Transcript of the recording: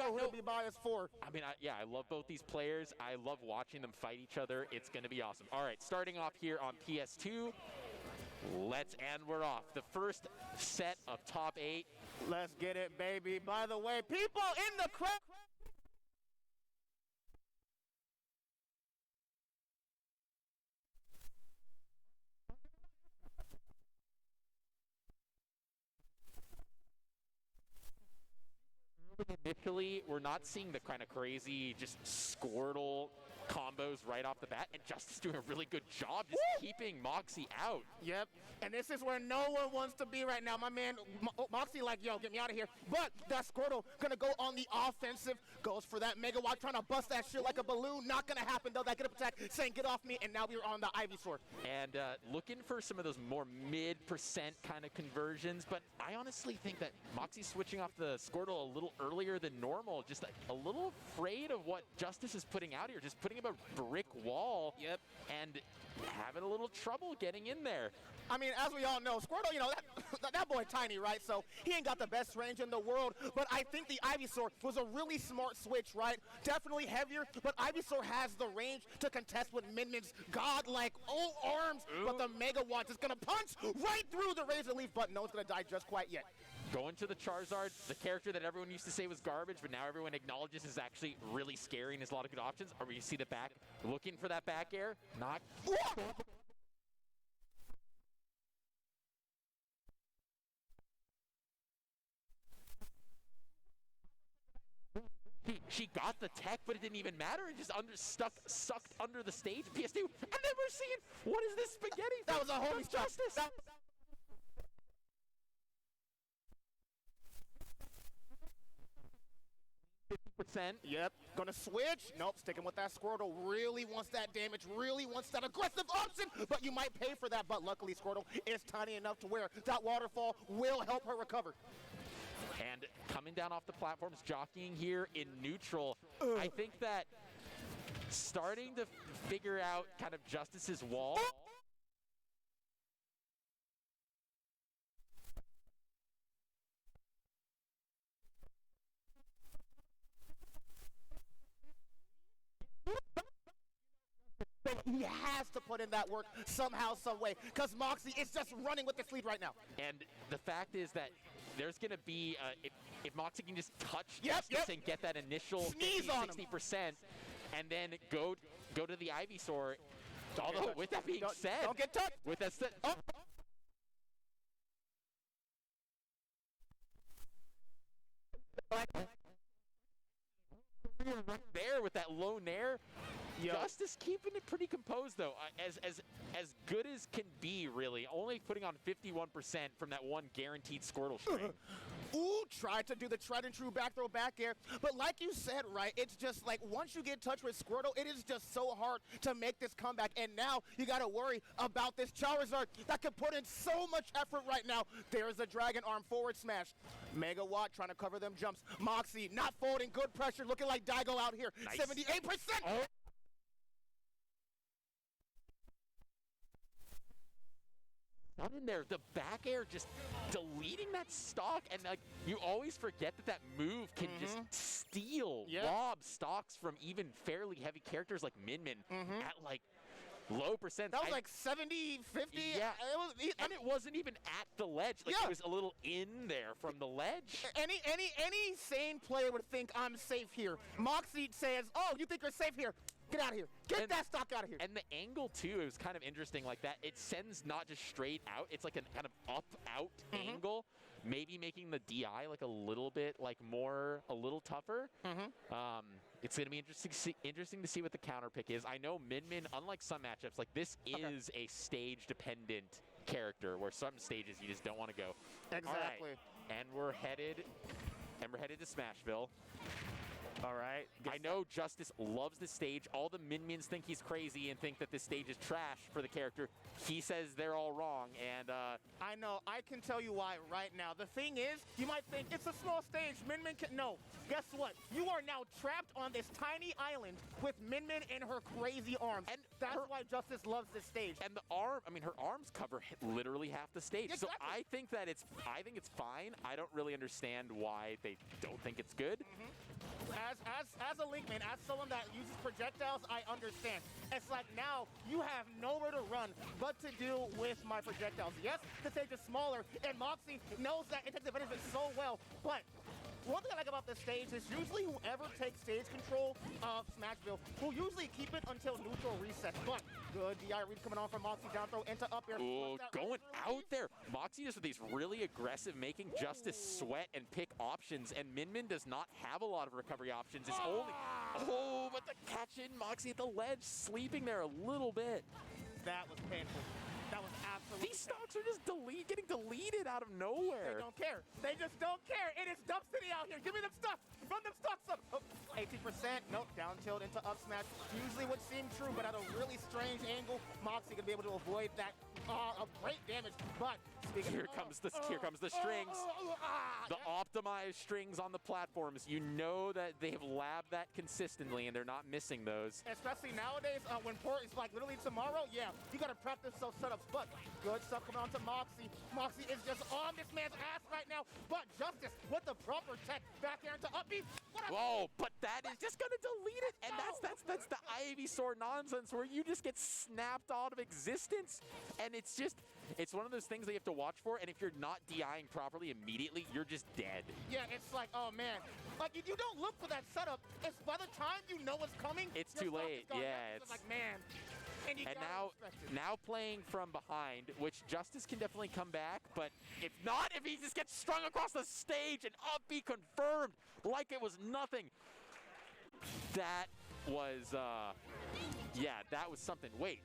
know who to be biased for. I mean, yeah, I love both these players. I love watching them fight each other. It's going to be awesome. All right, starting off here on PS2, and we're off. The first set of top 8. Let's get it, baby. By the way, people in the crowd. Initially, we're not seeing the kind of crazy just Squirtle combos right off the bat, and Justice doing a really good job just keeping Moxi out. Yep, and this is where no one wants to be right now. My man Moxi like, yo, get me out of here. But that Squirtle gonna go on the offensive, goes for that Mega Watt, trying to bust that shit like a balloon. Not gonna happen though. That get up attack saying get off me, and now we're on the Ivysaur. And looking for some of those more mid% kind of conversions, but I honestly think that Moxi's switching off the Squirtle a little earlier than normal, just a little afraid of what Justice is putting out here, just putting up a brick wall. Yep. And having a little trouble getting in there. I mean, as we all know, Squirtle, you know, that boy tiny, right? So he ain't got the best range in the world, but I think the Ivysaur was a really smart switch, right? Definitely heavier, but Ivysaur has the range to contest with Min-Min's godlike old arms, but the Mega Watt is going to punch right through the Razor Leaf, but no one's going to die just quite yet. Going to the Charizard, the character that everyone used to say was garbage, but now everyone acknowledges is actually really scary and has a lot of good options. Are we going to see the back, looking for that back air? Not. She got the tech, but it didn't even matter. It just sucked under the stage. PS2, and then we're seeing, what is this spaghetti? That was a homie Justice. Yep, gonna switch. Nope, sticking with that Squirtle. Really wants that damage, really wants that aggressive option, but you might pay for that. But luckily, Squirtle is tiny enough to where that waterfall will help her recover. And coming down off the platforms, jockeying here in neutral. I think that starting to figure out kind of Justice's wall. He has to put in that work somehow, some way, because Moxi is just running with this lead right now. And the fact is that there's going to be, if Moxi can just touch Justice and get that initial 50-60%, and then go to the Ivysaur. Although, with that being said, don't get touched. With that said, right there with that low nair. Justice keeping it pretty composed though, as good as can be really, only putting on 51% from that one guaranteed Squirtle string. Ooh, tried to do the tried and true back throw back air, but like you said, right, it's just like once you get touched with Squirtle, it is just so hard to make this comeback, and now you gotta worry about this Charizard that could put in so much effort right now. There's a Dragon Arm forward smash. Mega Watt trying to cover them jumps. Moxi not folding, good pressure, looking like Daigo out here. Nice. 78%! Oh. Not in there, the back air just deleting that stock, and like you always forget that move can just steal, rob stocks from even fairly heavy characters like Min-Min at like low percent. That was like 70, 50. Yeah, and it wasn't even at the ledge. Like it was a little in there from the ledge. Any sane player would think I'm safe here. Moxi says, "Oh, you think you're safe here? Get out of here. Get that stock out of here." And the angle, too, it was kind of interesting like that. It sends not just straight out. It's like a kind of up-out angle, maybe making the DI like a little bit like more, a little tougher. It's going to be interesting to see what the counter pick is. I know Min-Min, unlike some matchups, like this is a stage-dependent character where some stages you just don't want to go. Exactly. Right. And we're headed to Smashville. All right. I know Justice loves this stage. All the Min-Mins think he's crazy and think that this stage is trash for the character. He says they're all wrong, and I know. I can tell you why right now. The thing is, you might think it's a small stage. Min-Min can... No. Guess what? You are now trapped on this tiny island with Min-Min and her crazy arms. And that's why Justice loves this stage. And the arm, I mean, her arms cover literally half the stage. Exactly. So I think it's fine. I don't really understand why they don't think it's good. as a Linkman, as someone that uses projectiles, I understand. It's like now you have nowhere to run but to deal with my projectiles. Yes, the stage is smaller, and Moxi knows that it takes advantage of it so well, but one thing I like about this stage is usually whoever takes stage control of Smashville will usually keep it until neutral resets. But good DI read coming on from Moxi, down throw into up air. Ooh, going out there. Moxi just with these really aggressive, making Justice sweat and pick options, and Min Min does not have a lot of recovery options. It's only, oh, but the catch in, Moxi at the ledge, sleeping there a little bit. That was painful. That was absolutely These stocks are just getting deleted out of nowhere. They don't care. They just don't care. It is Dump City out here. Give me them stocks. Run them stocks up. Oh, 18%. Nope. Down tilt into up smash. Usually would seem true, but at a really strange angle, Moxi gonna be able to avoid that of great damage. But here comes the strings. The optimized strings on the platforms. You know that they have labbed that consistently, and they're not missing those. Especially nowadays, when port is like literally tomorrow. Yeah, you gotta practice those setups. But good stuff coming on to Moxi. Moxi is just on this man's ass right now. But Justice with the proper tech back here into up B. Whoa, but that is just gonna delete it, and that's the Ivysaur nonsense where you just get snapped out of existence, and it's one of those things that you have to watch for, and if you're not DIing properly immediately, you're just dead. Yeah, it's like, oh man, like you don't look for that setup. It's by the time you know what's coming, it's too late. Yeah, it's like, man. And now playing from behind, which Justice can definitely come back, but if not, if he just gets strung across the stage and up B confirmed like it was nothing. That was, yeah, that was something. Wait,